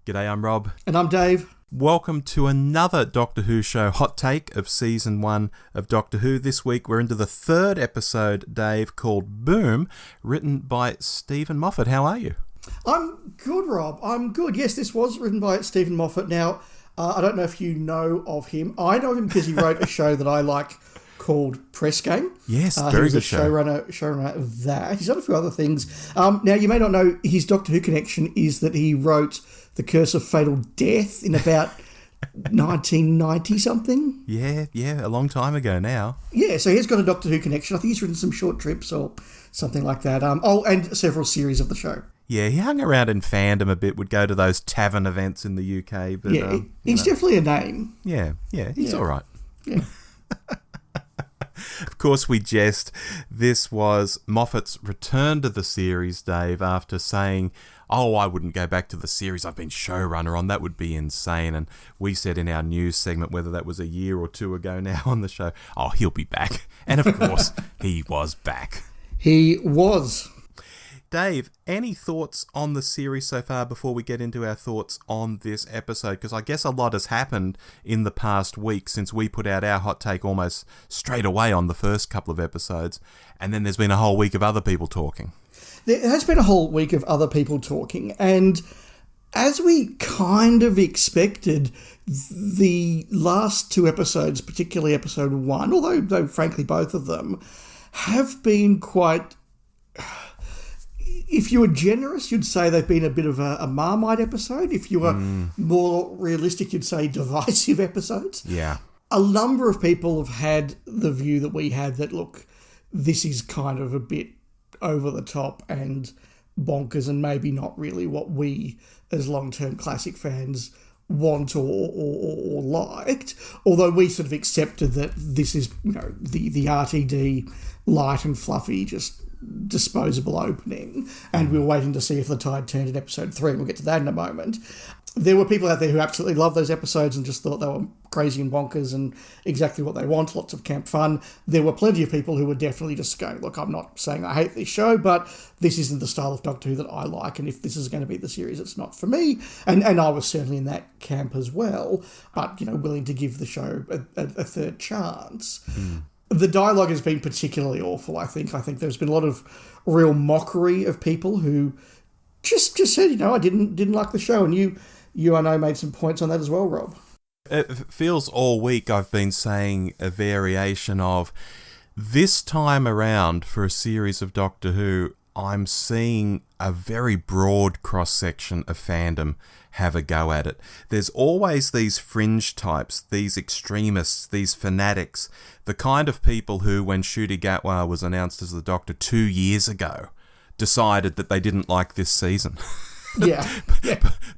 G'day, I'm Rob. And I'm Dave. Welcome to another Doctor Who show hot take of Season 1 of Doctor Who. This week we're into the third episode, Dave, called Boom, written by Stephen Moffat. How are you? I'm good, Rob. I'm good. Yes, this was written by Stephen Moffat. Now, I don't know if you know of him. I know him because he wrote a show that I like called Press Game. Yes, very good show. Showrunner of that. He's done a few other things. Now, you may not know his Doctor Who connection is that he wrote The Curse of Fatal Death in about 1990-something. Yeah, a long time ago now. Yeah, so he's got a Doctor Who connection. I think he's written some short trips or something like that. And several series of the show. Yeah, he hung around in fandom a bit, would go to those tavern events in the UK. But, yeah, he's definitely a name. Yeah, he's all right. Yeah. Of course, we jest. This was Moffat's return to the series, Dave, after saying, I wouldn't go back to the series I've been showrunner on. That would be insane. And we said in our news segment, whether that was a year or two ago now on the show, he'll be back. And of course, he was back. He was. Dave, any thoughts on the series so far before we get into our thoughts on this episode? Because I guess a lot has happened in the past week since we put out our hot take almost straight away on the first couple of episodes. And then there's been a whole week of other people talking. There has been a whole week of other people talking. And as we kind of expected, the last two episodes, particularly episode 1, although frankly both of them, have been quite... If you were generous, you'd say they've been a bit of a Marmite episode. If you were more realistic, you'd say divisive episodes. Yeah. A number of people have had the view that we had that, look, this is kind of a bit over the top and bonkers and maybe not really what we as long-term classic fans want or liked. Although we sort of accepted that this is, the RTD light and fluffy, just disposable opening, and we were waiting to see if the tide turned in episode 3, and we'll get to that in a moment. There were people out there who absolutely loved those episodes and just thought they were crazy and bonkers and exactly what they want, lots of camp fun. There were plenty of people who were definitely just going, look, I'm not saying I hate this show, but this isn't the style of Doctor Who that I like, and if this is going to be the series, it's not for me. And I was certainly in that camp as well, but, willing to give the show a third chance. The dialogue has been particularly awful, I think. I think there's been a lot of real mockery of people who just said, I didn't like the show. And you I know, made some points on that as well, Rob. It feels all week I've been saying a variation of, this time around for a series of Doctor Who, I'm seeing a very broad cross-section of fandom have a go at it. There's always these fringe types, these extremists, these fanatics, the kind of people who, when Ncuti Gatwa was announced as the Doctor 2 years ago, decided that they didn't like this season. Yeah.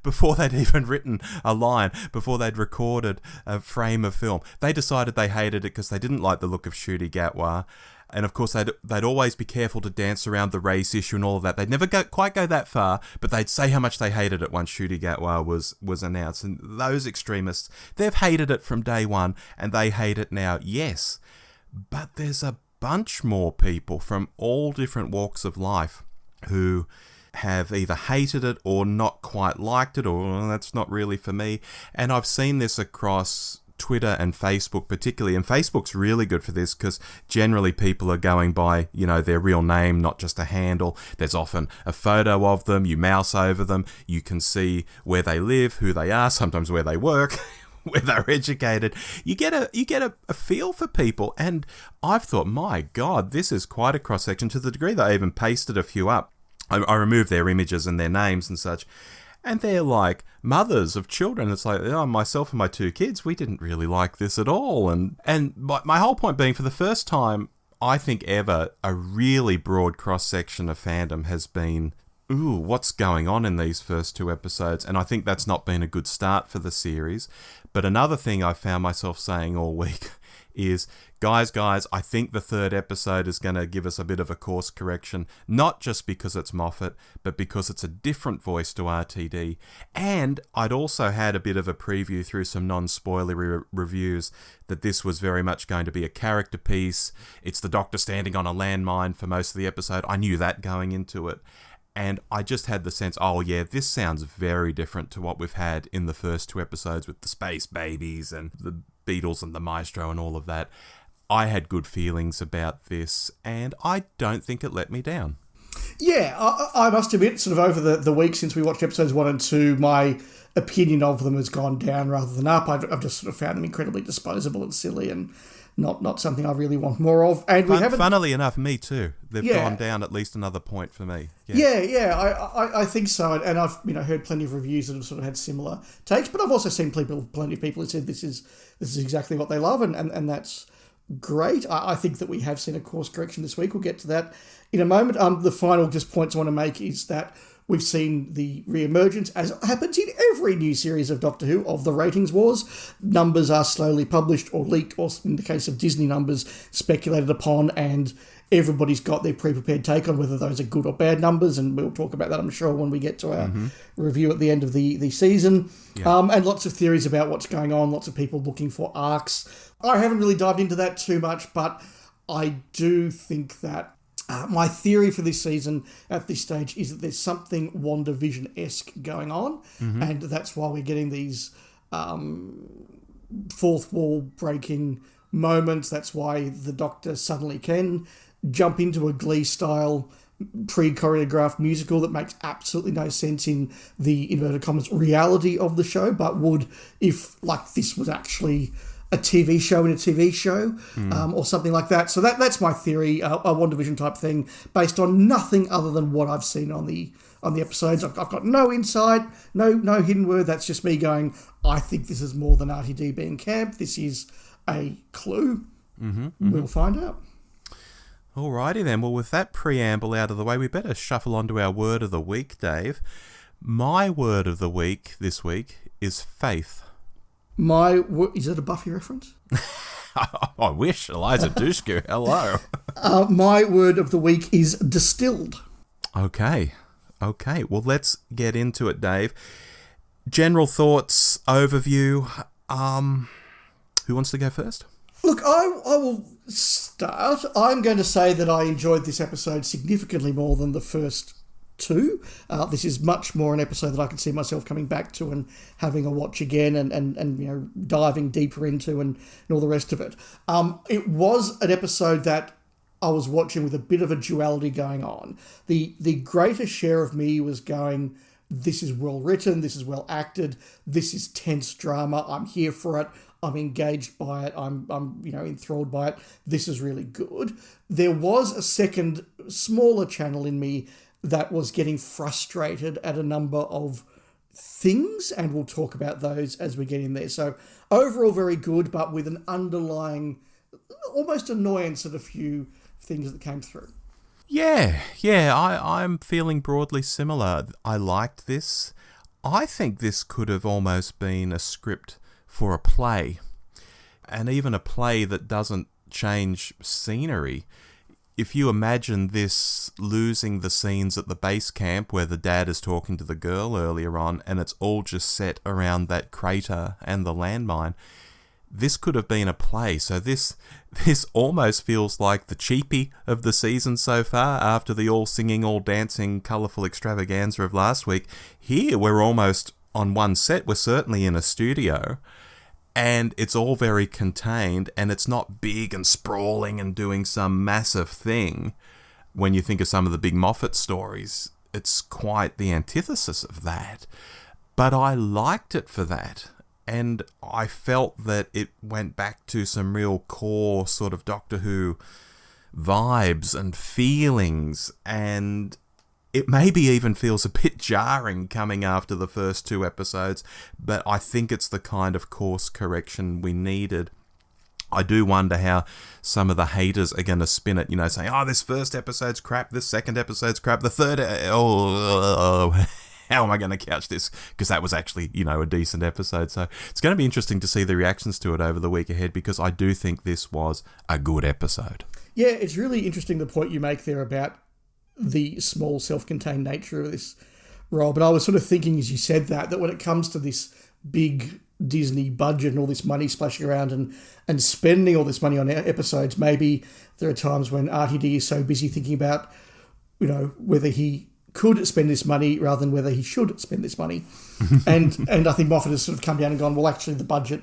Before they'd even written a line, before they'd recorded a frame of film, they decided they hated it because they didn't like the look of Ncuti Gatwa. And of course, they'd always be careful to dance around the race issue and all of that. They'd never quite go that far, but they'd say how much they hated it once Ncuti Gatwa was announced. And those extremists, they've hated it from day one, and they hate it now, yes. But there's a bunch more people from all different walks of life who have either hated it or not quite liked it, or that's not really for me. And I've seen this across Twitter and Facebook particularly, and Facebook's really good for this because generally people are going by, their real name, not just a handle. There's often a photo of them, you mouse over them, you can see where they live, who they are, sometimes where they work, where they're educated. You get a feel for people, and I've thought, my God, this is quite a cross-section, to the degree that I even pasted a few up. I removed their images and their names and such. And they're like mothers of children. It's like, myself and my 2 kids, we didn't really like this at all. And my whole point being, for the first time, I think ever, a really broad cross-section of fandom has been, what's going on in these first 2 episodes? And I think that's not been a good start for the series. But another thing I found myself saying all week is, guys, I think the third episode is going to give us a bit of a course correction, not just because it's Moffat, but because it's a different voice to RTD. And I'd also had a bit of a preview through some non-spoilery reviews that this was very much going to be a character piece. It's the Doctor standing on a landmine for most of the episode. I knew that going into it. And I just had the sense, oh yeah, this sounds very different to what we've had in the first 2 episodes with the space babies and the Beatles and the maestro and all of that. I had good feelings about this, and I don't think it let me down. Yeah, I must admit, sort of over the week since we watched episodes 1 and 2, my opinion of them has gone down rather than up. I've just sort of found them incredibly disposable and silly and not something I really want more of. And funnily enough, me too. They've gone down at least another point for me. I think so. And I've heard plenty of reviews that have sort of had similar takes, but I've also seen plenty of people who said this is exactly what they love, and that's great. I think that we have seen a course correction this week. We'll get to that in a moment. The final just points I want to make is that we've seen the re-emergence, as happens in every new series of Doctor Who, of the ratings wars. Numbers are slowly published or leaked, or in the case of Disney numbers, speculated upon, and everybody's got their pre-prepared take on whether those are good or bad numbers, and we'll talk about that, I'm sure, when we get to our review at the end of the season. Yeah. And lots of theories about what's going on, lots of people looking for arcs. I haven't really dived into that too much, but I do think that my theory for this season at this stage is that there's something WandaVision-esque going on, and that's why we're getting these fourth wall breaking moments. That's why the Doctor suddenly can jump into a Glee-style pre-choreographed musical that makes absolutely no sense in the inverted commas reality of the show, but would if this was actually a TV show in a TV show, or something like that. So that's my theory, a WandaVision type thing, based on nothing other than what I've seen on the episodes. I've got no insight, no hidden word. That's just me going, I think this is more than RTD being camp. This is a clue. We'll find out. Alrighty then. Well, with that preamble out of the way, we better shuffle on to our word of the week, Dave. My word of the week this week is faith. Is it a Buffy reference? I wish. Eliza Dushku, hello. My word of the week is distilled. Okay. Well, let's get into it, Dave. General thoughts, overview. Who wants to go first? Look, I will start. I'm going to say that I enjoyed this episode significantly more than the first 2. This is much more an episode that I can see myself coming back to and having a watch again and diving deeper into and all the rest of it. It was an episode that I was watching with a bit of a duality going on. The greater share of me was going, this is well written, this is well acted, this is tense drama, I'm here for it, I'm engaged by it, I'm enthralled by it, this is really good. There was a second, smaller channel in me that was getting frustrated at a number of things, and we'll talk about those as we get in there. So overall very good, but with an underlying almost annoyance at a few things that came through. Yeah, I'm feeling broadly similar. I liked this. I think this could have almost been a script for a play, and even a play that doesn't change scenery. If you imagine this losing the scenes at the base camp where the dad is talking to the girl earlier on, and it's all just set around that crater and the landmine, this could have been a play. So this almost feels like the cheapie of the season so far, after the all singing, all dancing, colourful extravaganza of last week. Here we're almost on one set. We're certainly in a studio. And it's all very contained, and it's not big and sprawling and doing some massive thing. When you think of some of the big Moffat stories, it's quite the antithesis of that. But I liked it for that. And I felt that it went back to some real core sort of Doctor Who vibes and feelings, and it maybe even feels a bit jarring coming after the first 2 episodes, but I think it's the kind of course correction we needed. I do wonder how some of the haters are going to spin it, saying, oh, this first episode's crap, this second episode's crap, the third, how am I going to couch this? Because that was actually, a decent episode. So it's going to be interesting to see the reactions to it over the week ahead, because I do think this was a good episode. Yeah, it's really interesting the point you make there about the small self-contained nature of this role. But I was sort of thinking as you said that when it comes to this big Disney budget and all this money splashing around and spending all this money on episodes, maybe there are times when RTD is so busy thinking about, whether he could spend this money rather than whether he should spend this money. And I think Moffat has sort of come down and gone, well, actually, the budget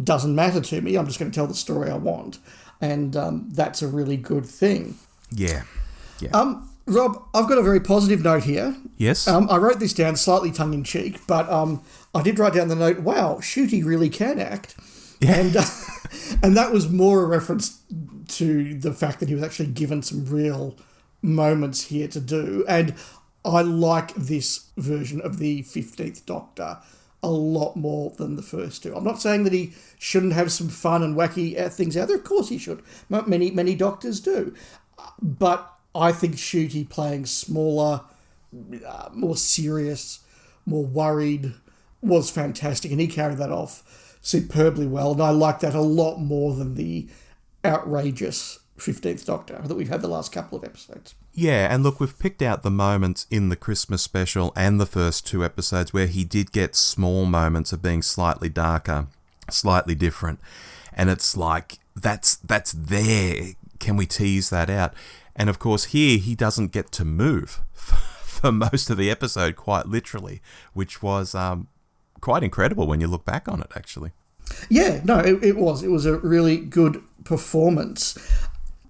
doesn't matter to me. I'm just going to tell the story I want. And that's a really good thing. Yeah. Rob, I've got a very positive note here. Yes? I wrote this down slightly tongue-in-cheek, but I did write down the note, wow, Shooty really can act. Yeah. And that was more a reference to the fact that he was actually given some real moments here to do. And I like this version of the 15th Doctor a lot more than the first two. I'm not saying that he shouldn't have some fun and wacky things out there. Of course he should. Many Doctors do. But I think Shooty playing smaller, more serious, more worried was fantastic. And he carried that off superbly well. And I like that a lot more than the outrageous 15th Doctor that we've had the last couple of episodes. Yeah, and look, we've picked out the moments in the Christmas special and the first two episodes where he did get small moments of being slightly darker, slightly different. And it's like, that's there. Can we tease that out? And of course, here he doesn't get to move for most of the episode, quite literally, which was quite incredible when you look back on it, actually. Yeah, no, it was. It was a really good performance.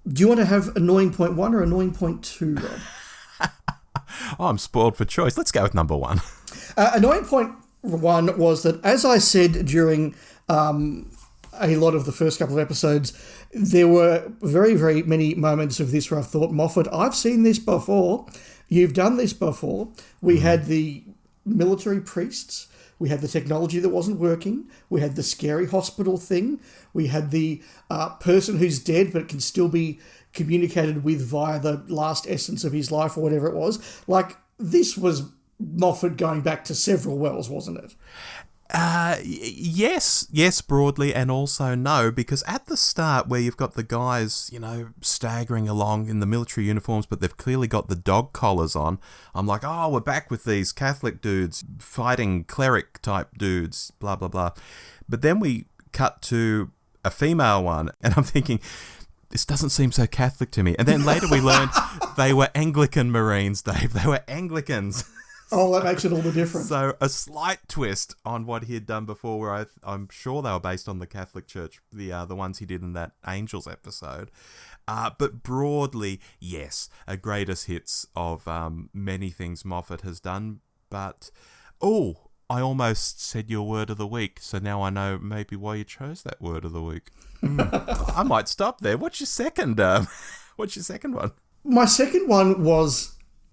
Do you want to have annoying point 1 or annoying point 2, Rob? Oh, I'm spoiled for choice. Let's go with number 1. Annoying point 1 was that, as I said during a lot of the first couple of episodes, there were very, very many moments of this where I thought, Moffat, I've seen this before. You've done this before. We had the military priests. We had the technology that wasn't working. We had the scary hospital thing. We had the person who's dead but can still be communicated with via the last essence of his life or whatever it was. Like, this was Moffat going back to several wells, wasn't it? Yes, broadly, and also no, because at the start where you've got the guys, staggering along in the military uniforms, but they've clearly got the dog collars on, I'm like, oh, we're back with these Catholic dudes fighting cleric type dudes, blah, blah, blah. But then we cut to a female one, and I'm thinking, this doesn't seem so Catholic to me. And then later we learned they were Anglican Marines, Dave. They were Anglicans. Oh, that makes it all the difference. So a slight twist on what he had done before, where I'm sure they were based on the Catholic Church, the ones he did in that Angels episode. But broadly, yes, a greatest hits of many things Moffat has done. But, I almost said your word of the week, so now I know maybe why you chose that word of the week. I might stop there. What's your second? What's your second one? My second one was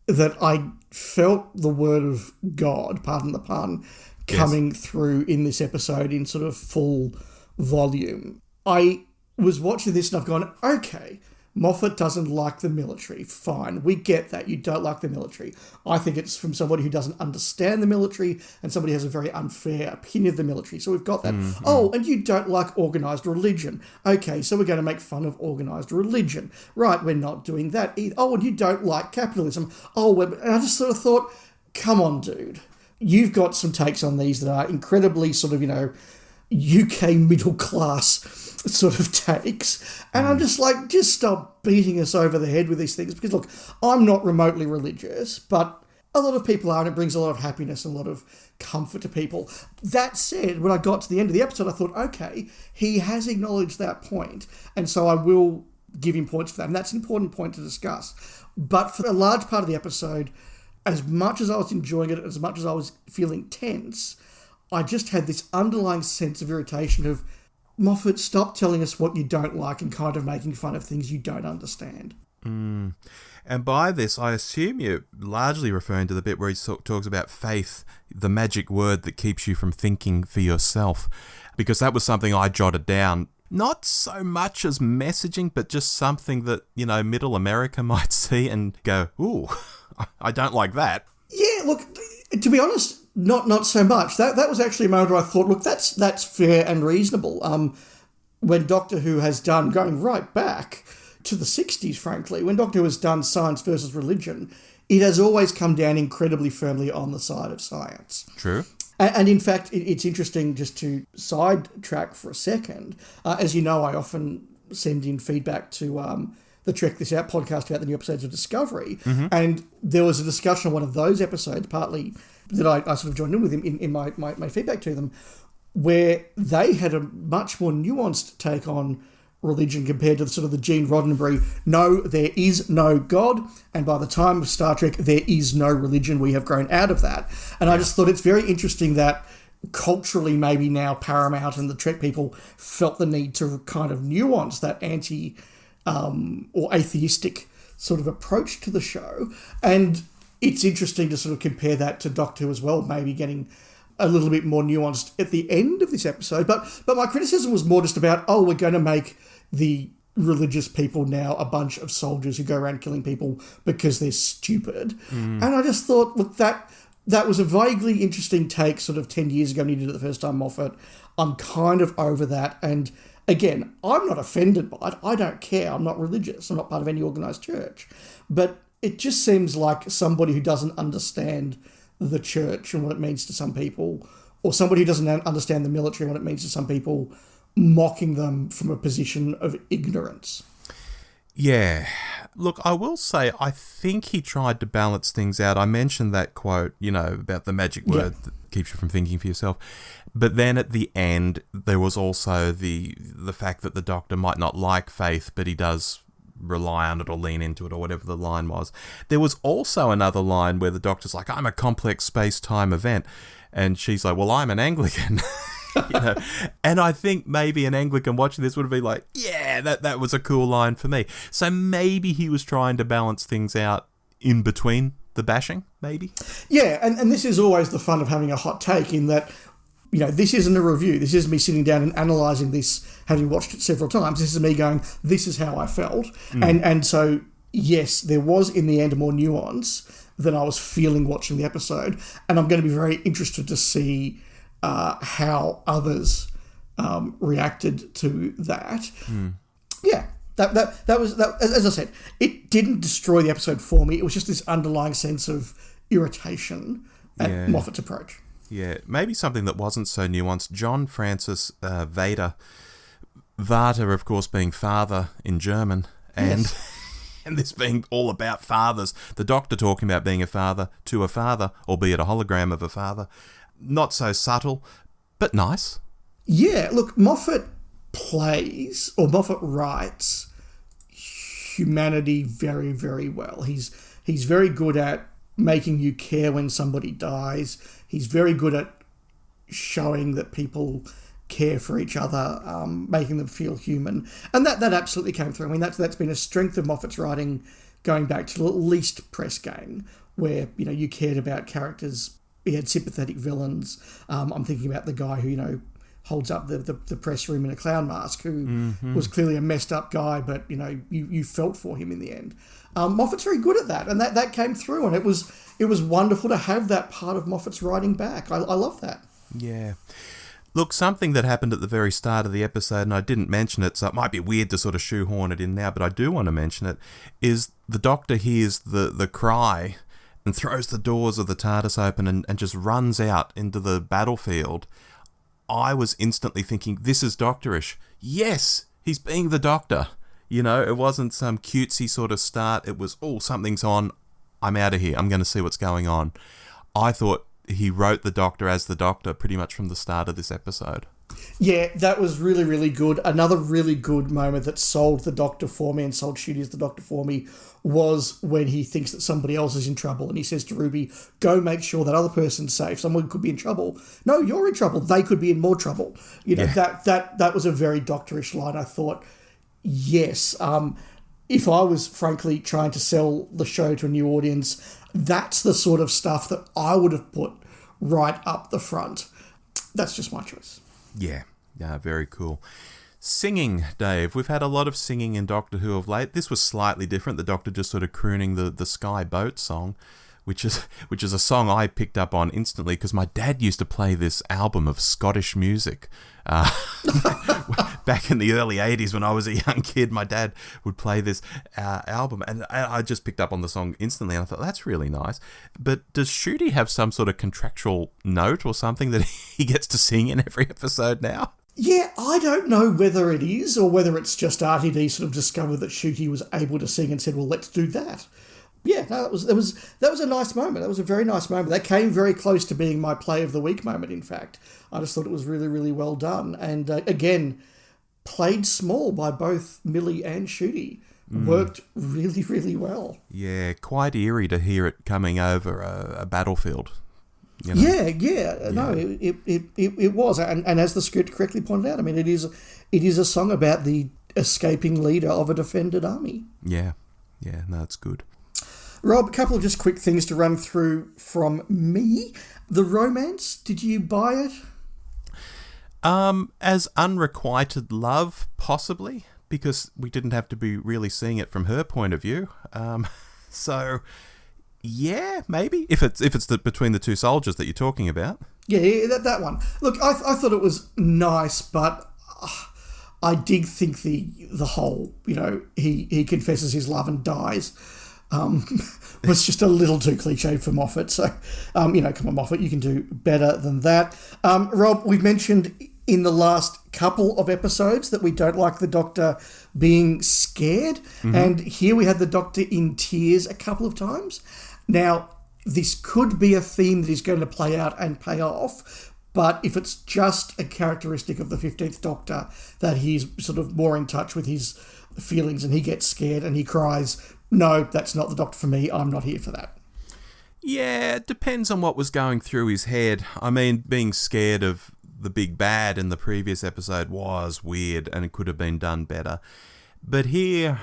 that I felt the word of God, pardon the pun, coming through in this episode in sort of full volume. I was watching this and I've gone, okay, Moffat doesn't like the military. Fine, we get that. You don't like the military. I think it's from somebody who doesn't understand the military and somebody who has a very unfair opinion of the military. So we've got that. Mm-hmm. Oh, and you don't like organised religion. Okay, so we're going to make fun of organised religion. Right, we're not doing that either. Oh, and you don't like capitalism. And I just sort of thought, come on, dude. You've got some takes on these that are incredibly sort of, UK middle class sort of takes. And I'm just like, just stop beating us over the head with these things. Because, look, I'm not remotely religious, but a lot of people are, and it brings a lot of happiness and a lot of comfort to people. That said, when I got to the end of the episode, I thought, okay, he has acknowledged that point, and so I will give him points for that. And that's an important point to discuss. But for a large part of the episode, as much as I was enjoying it, as much as I was feeling tense, I just had this underlying sense of irritation of, Moffat, stop telling us what you don't like and kind of making fun of things you don't understand. And by this, I assume you're largely referring to the bit where he talks about faith, the magic word that keeps you from thinking for yourself, because that was something I jotted down. Not so much as messaging, but just something that, middle America might see and go, ooh, I don't like that. Yeah, look, to be honest, not so much. That was actually a moment where I thought, look, that's fair and reasonable. When Doctor Who has done, going right back to the 60s, frankly, when Doctor Who has done science versus religion, it has always come down incredibly firmly on the side of science. True. And in fact, it's interesting just to sidetrack for a second. As you know, I often send in feedback to the Trek This Out podcast about the new episodes of Discovery, and there was a discussion on one of those episodes, partly that I sort of joined in with him in my feedback to them, where they had a much more nuanced take on religion compared to sort of the Gene Roddenberry, no, there is no God, and by the time of Star Trek, there is no religion. We have grown out of that. And I just thought it's very interesting that culturally maybe now Paramount and the Trek people felt the need to kind of nuance that anti or atheistic sort of approach to the show. And it's interesting to sort of compare that to Doctor Who as well, maybe getting a little bit more nuanced at the end of this episode. But my criticism was more just about, we're going to make the religious people now a bunch of soldiers who go around killing people because they're stupid. And I just thought, look, that was a vaguely interesting take sort of 10 years ago when you did it the first time, Moffat. I'm kind of over that. And again, I'm not offended by it. I don't care. I'm not religious. I'm not part of any organised church. But it just seems like somebody who doesn't understand the church and what it means to some people, or somebody who doesn't understand the military and what it means to some people, mocking them from a position of ignorance. Yeah. Look, I will say, I think he tried to balance things out. I mentioned that quote, about the magic word that keeps you from thinking for yourself. But then at the end, there was also the fact that the Doctor might not like faith, but he does rely on it or lean into it or whatever the line was. There was also another line where the Doctor's like, I'm a complex space-time event. And she's like, well, I'm an Anglican. And I think maybe an Anglican watching this would have been like, yeah, that was a cool line for me. So maybe he was trying to balance things out in between the bashing, maybe. Yeah, and this is always the fun of having a hot take, in that, this isn't a review. This is me sitting down and analysing this, having watched it several times. This is me going, this is how I felt. And so, yes, there was in the end more nuance than I was feeling watching the episode. And I'm going to be very interested to see how others reacted to that. Yeah, that was, as I said, it didn't destroy the episode for me. It was just this underlying sense of irritation at Moffat's approach. Yeah, maybe something that wasn't so nuanced. John Francis Vader, Vater, of course, being father in German, and and this being all about fathers. The Doctor talking about being a father to a father, albeit a hologram of a father. Not so subtle, but nice. Yeah, look, Moffat writes humanity very, very well. He's very good at making you care when somebody dies. He's very good at showing that people care for each other, making them feel human. And that absolutely came through. I mean, that's been a strength of Moffat's writing going back to at least Press Gang, where, you cared about characters. He had sympathetic villains. I'm thinking about the guy who, holds up the press room in a clown mask, who was clearly a messed up guy, but, you felt for him in the end. Moffat's very good at that, and that came through, and it was wonderful to have that part of Moffat's writing back. I love that. Yeah. Look, something that happened at the very start of the episode, and I didn't mention it, so it might be weird to sort of shoehorn it in now, but I do want to mention it, is the Doctor hears the cry and throws the doors of the TARDIS open and just runs out into the battlefield. I was instantly thinking, this is Doctorish. Yes, he's being the Doctor. It wasn't some cutesy sort of start. It was, something's on. I'm out of here. I'm going to see what's going on. I thought he wrote the Doctor as the Doctor pretty much from the start of this episode. Yeah, that was really, really good. Another really good moment that sold the Doctor for me and sold Shooty as the Doctor for me was when he thinks that somebody else is in trouble, and he says to Ruby, go make sure that other person's safe. Someone could be in trouble. No, you're in trouble. They could be in more trouble. That was a very Doctorish line. I thought, yes, if I was, frankly, trying to sell the show to a new audience, that's the sort of stuff that I would have put right up the front. That's just my choice. Yeah, very cool. Singing, Dave. We've had a lot of singing in Doctor Who of late. This was slightly different. The Doctor just sort of crooning the Sky Boat song, which is a song I picked up on instantly because my dad used to play this album of Scottish music. Back in the early 80s when I was a young kid, my dad would play this album, and I just picked up on the song instantly, and I thought, that's really nice. But does Shooty have some sort of contractual note or something that he gets to sing in every episode now? Yeah, I don't know whether it is or whether it's just RTD sort of discovered that Shooty was able to sing and said, well, let's do that. Yeah, no, that was a nice moment. That was a very nice moment. That came very close to being my play of the week moment, in fact. I just thought it was really, really well done. And again, played small by both Millie and Shooty. Worked really, really well. Yeah, quite eerie to hear it coming over a battlefield. You know? Yeah. No, it was. And as the script correctly pointed out, I mean, it is a song about the escaping leader of a defended army. Yeah, no, it's good. Rob, a couple of just quick things to run through from me. The romance, did you buy it? As unrequited love, possibly, because we didn't have to be really seeing it from her point of view. So, yeah, maybe if it's between the two soldiers that you're talking about. Yeah, that one. Look, I thought it was nice, but I did think the whole, he confesses his love and dies. Was just a little too cliched for Moffat. So, come on, Moffat, you can do better than that. Rob, we've mentioned in the last couple of episodes that we don't like the Doctor being scared. Mm-hmm. And here we had the Doctor in tears a couple of times. Now, this could be a theme that is going to play out and pay off. But if it's just a characteristic of the 15th Doctor that he's sort of more in touch with his feelings and he gets scared and he cries, no, that's not the Doctor for me. I'm not here for that. Yeah, it depends on what was going through his head. I mean, being scared of the big bad in the previous episode was weird and it could have been done better. But here,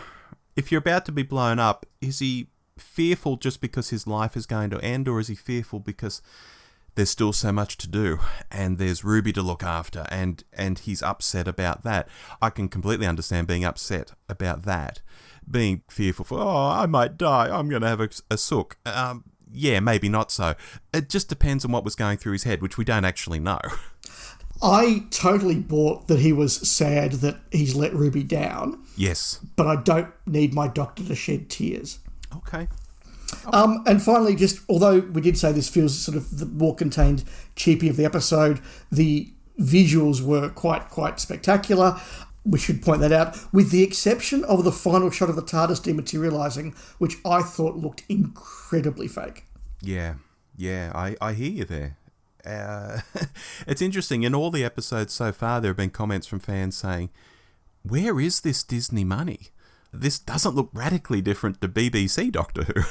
if you're about to be blown up, is he fearful just because his life is going to end, or is he fearful because there's still so much to do and there's Ruby to look after and he's upset about that? I can completely understand being upset about that. Being fearful for, I might die, I'm going to have a sook. Yeah, maybe not so. It just depends on what was going through his head, which we don't actually know. I totally bought that he was sad that he's let Ruby down. Yes. But I don't need my Doctor to shed tears. Okay. And finally, just although we did say this feels sort of the more contained cheapie of the episode, the visuals were quite spectacular. We should point that out, with the exception of the final shot of the TARDIS dematerialising, which I thought looked incredibly fake. Yeah, I hear you there. It's interesting, in all the episodes so far, there have been comments from fans saying, where is this Disney money? This doesn't look radically different to BBC Doctor Who.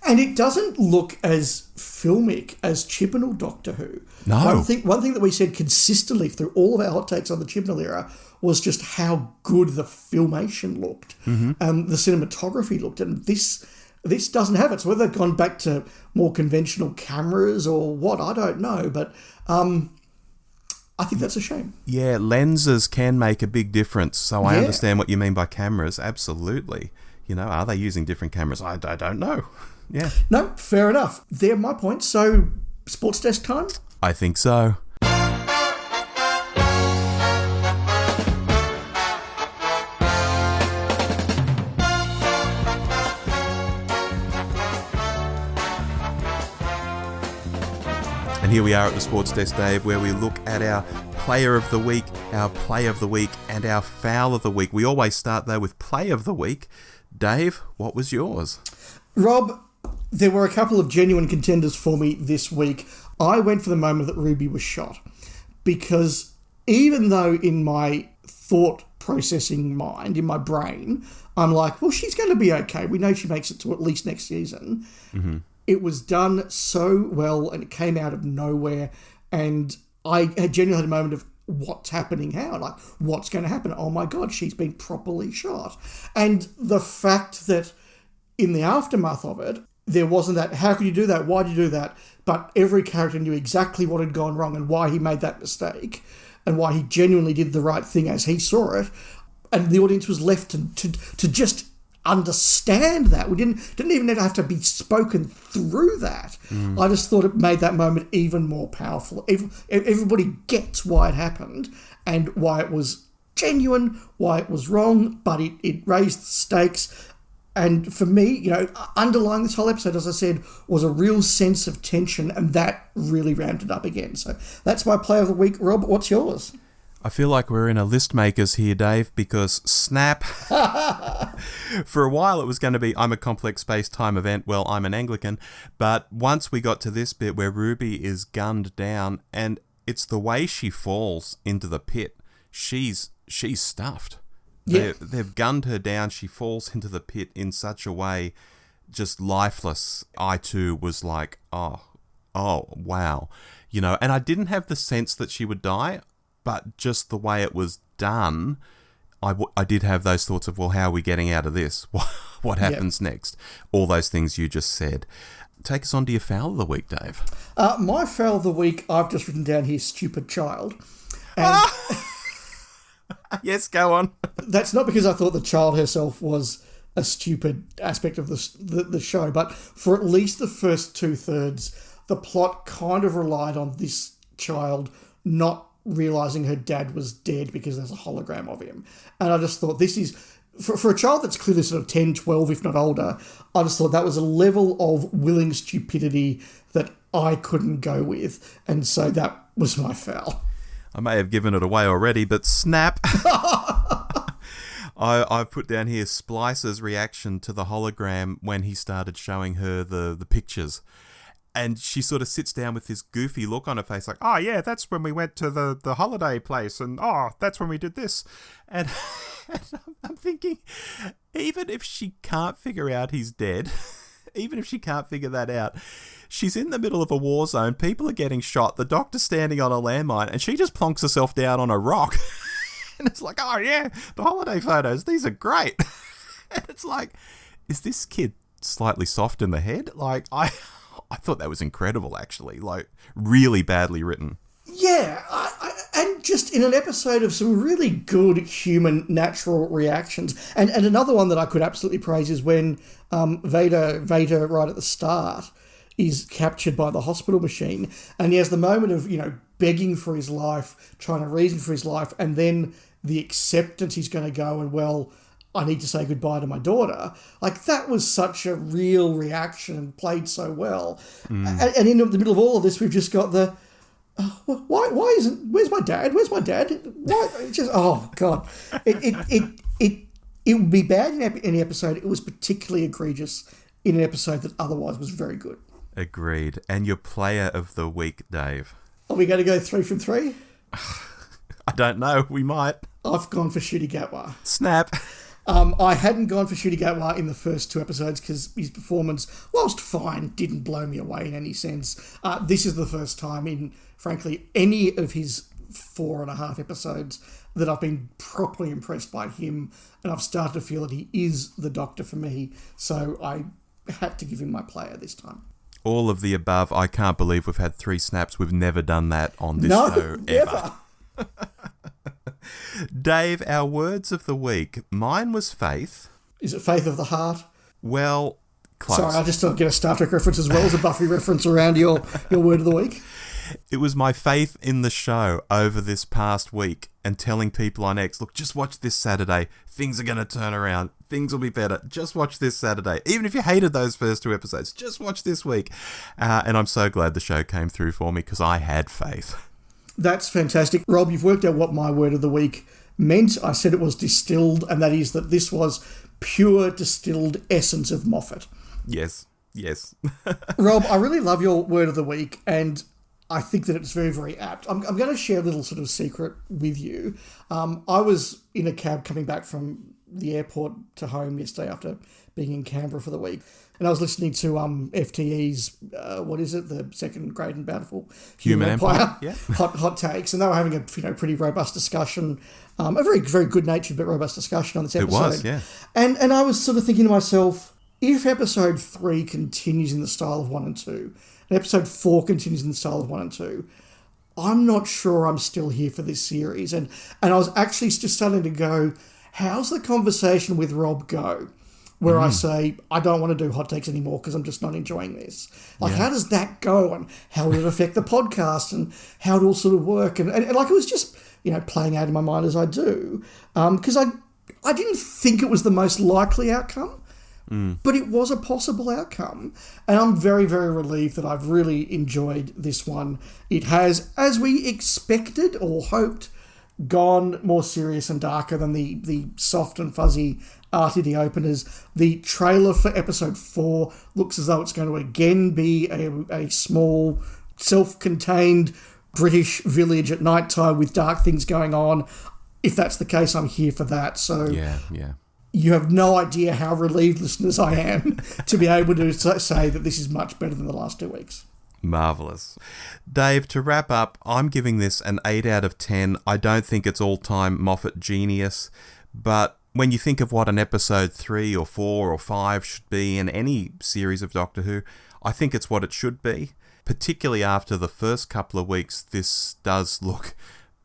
And it doesn't look as filmic as Chibnall Doctor Who. No. One thing that we said consistently through all of our hot takes on the Chibnall era was just how good the filmation looked. Mm-hmm. The cinematography looked. And this doesn't have it. So whether they've gone back to more conventional cameras or what, I don't know. But I think that's a shame. Yeah, lenses can make a big difference. So I understand what you mean by cameras. Absolutely. Are they using different cameras? I don't know. Yeah. No, fair enough. They're my points. So, sports desk time? I think so. And here we are at the Sports Desk, Dave, where we look at our Player of the Week, our Play of the Week, and our Foul of the Week. We always start, though, with Play of the Week. Dave, what was yours? Rob, there were a couple of genuine contenders for me this week. I went for the moment that Ruby was shot, because even though in my thought processing mind, in my brain, I'm like, well, she's going to be okay. We know she makes it to at least next season. Mm-hmm. It was done so well and it came out of nowhere. And I had genuinely had a moment of, what's happening how? Like, what's going to happen? Oh my God, she's been properly shot. And the fact that in the aftermath of it, there wasn't that, how could you do that? Why did you do that? But every character knew exactly what had gone wrong and why he made that mistake and why he genuinely did the right thing as he saw it. And the audience was left to just understand that. We didn't even have to be spoken through that. I just thought it made that moment even more powerful. Everybody gets why it happened and why it was genuine, why it was wrong, but it raised the stakes. And for me, underlying this whole episode, as I said, was a real sense of tension, and that really ramped it up again. So that's my Play of the Week. Rob, what's yours? I feel like we're in a list makers here, Dave, because snap. For a while it was going to be I'm a complex space-time event, well, I'm an Anglican, but once we got to this bit where Ruby is gunned down, and it's the way she falls into the pit, she's stuffed. Yeah. They've gunned her down, she falls into the pit in such a way, just lifeless. I too was like, oh, wow. You know, and I didn't have the sense that she would die, but just the way it was done, I did have those thoughts of, well, how are we getting out of this? What happens next? All those things you just said. Take us on to your foul of the week, Dave. My foul of the week, I've just written down here, stupid child. And yes, go on. That's not because I thought the child herself was a stupid aspect of the show, but for at least the first 2/3, the plot kind of relied on this child not realising her dad was dead because there's a hologram of him. And I just thought this is, for a child that's clearly sort of 10, 12, if not older, I just thought that was a level of willing stupidity that I couldn't go with. And so that was my foul. I may have given it away already, but snap. I've put down here Splicer's reaction to the hologram when he started showing her the pictures. And she sort of sits down with this goofy look on her face like, oh, yeah, that's when we went to the holiday place. And, oh, that's when we did this. And I'm thinking, even if she can't figure out he's dead, even if she can't figure that out, she's in the middle of a war zone. People are getting shot. The doctor's standing on a landmine. And she just plonks herself down on a rock. And it's like, oh, yeah, the holiday photos, these are great. And it's like, is this kid slightly soft in the head? Like, I thought that was incredible, actually. Like, really badly written. Yeah, and just in an episode of some really good human natural reactions. And another one that I could absolutely praise is when Vader, right at the start, is captured by the hospital machine. And he has the moment of, begging for his life, trying to reason for his life, and then the acceptance he's going to go and, well, I need to say goodbye to my daughter. Like, that was such a real reaction and played so well. And in the middle of all of this, we've just got the, where's my dad? Where's my dad? Why? It's just, oh, God. It would be bad in any episode. It was particularly egregious in an episode that otherwise was very good. Agreed. And your player of the week, Dave? Are we going to go 3 from 3? I don't know. We might. I've gone for Ncuti Gatwa. Snap. I hadn't gone for Ncuti Gatwa in the first 2 episodes because his performance, whilst fine, didn't blow me away in any sense. This is the first time in, frankly, any of his 4.5 episodes that I've been properly impressed by him, and I've started to feel that he is the Doctor for me, so I had to give him my player this time. All of the above. I can't believe we've had 3 snaps. We've never done that on this show, ever. Dave, our words of the week. Mine was faith. Is it faith of the heart? Well, close. Sorry, I just don't get a Star Trek reference as well as a Buffy reference around your word of the week. It was my faith in the show over this past week and telling people on X, look, just watch this Saturday. Things are going to turn around. Things will be better. Just watch this Saturday. Even if you hated those first 2 episodes, just watch this week. And I'm so glad the show came through for me because I had faith. That's fantastic. Rob, you've worked out what my word of the week meant. I said it was distilled, and that is that this was pure distilled essence of Moffat. Yes. Rob, I really love your word of the week, and I think that it's very, very apt. I'm going to share a little sort of secret with you. I was in a cab coming back from the airport to home yesterday after being in Canberra for the week, and I was listening to FTE's, what is it, the second great and bountiful Human Empire. Yeah. hot takes, and they were having a pretty robust discussion, a very, very good-natured but robust discussion on this episode. It was, yeah. And I was sort of thinking to myself, if episode 3 continues in the style of 1 and 2, and episode 4 continues in the style of 1 and 2, I'm not sure I'm still here for this series. And I was actually just starting to go, how's the conversation with Rob go? Where I say, I don't want to do hot takes anymore because I'm just not enjoying this. Like, how does that go? And how would it affect the podcast? And how it all sort of work? And like, it was just, playing out in my mind as I do. Because I didn't think it was the most likely outcome. But it was a possible outcome. And I'm very, very relieved that I've really enjoyed this one. It has, as we expected or hoped, gone more serious and darker than the soft and fuzzy RTD openers. The trailer for episode 4 looks as though it's going to again be a small, self-contained British village at night time with dark things going on. If that's the case, I'm here for that. So Yeah. you have no idea how relieved, listeners, I am to be able to say that this is much better than the last 2 weeks. Marvellous. Dave, to wrap up, I'm giving this an 8 out of 10. I don't think it's all-time Moffat genius, but when you think of what an episode 3 or 4 or 5 should be in any series of Doctor Who, I think it's what it should be. Particularly after the first couple of weeks, this does look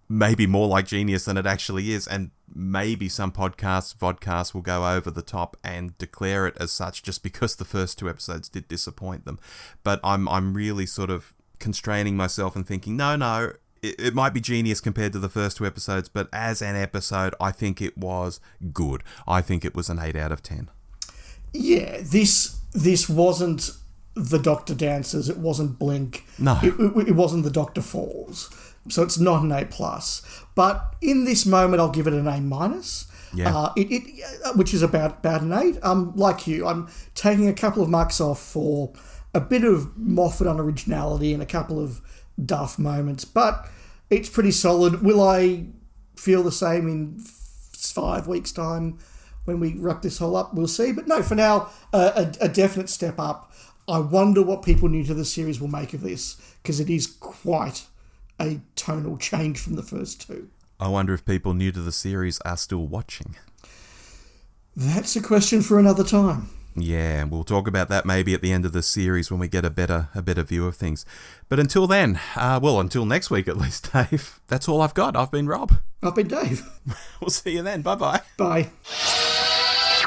maybe more like genius than it actually is, and maybe some vodcasts will go over the top and declare it as such just because the first 2 episodes did disappoint them. But I'm really sort of constraining myself and thinking, no, it might be genius compared to the first 2 episodes, but as an episode, I think it was good. I think it was an 8 out of 10. Yeah, this wasn't the Doctor Dances, it wasn't Blink, No. it wasn't the Doctor Falls, so it's not an A+. But in this moment, I'll give it an A-. Yeah. Which is about an 8. Like you, I'm taking a couple of marks off for a bit of Moffat unoriginality and a couple of duff moments, but it's pretty solid. Will I feel the same in 5 weeks' time when we wrap this whole up? We'll see. But no, for now, a definite step up. I wonder what people new to the series will make of this, because it is quite a tonal change from the first 2. I wonder if people new to the series are still watching. That's a question for another time. Yeah, we'll talk about that maybe at the end of the series when we get a better view of things. But until then, until next week at least, Dave, that's all I've got. I've been Rob. I've been Dave. We'll see you then. Bye-bye. Bye.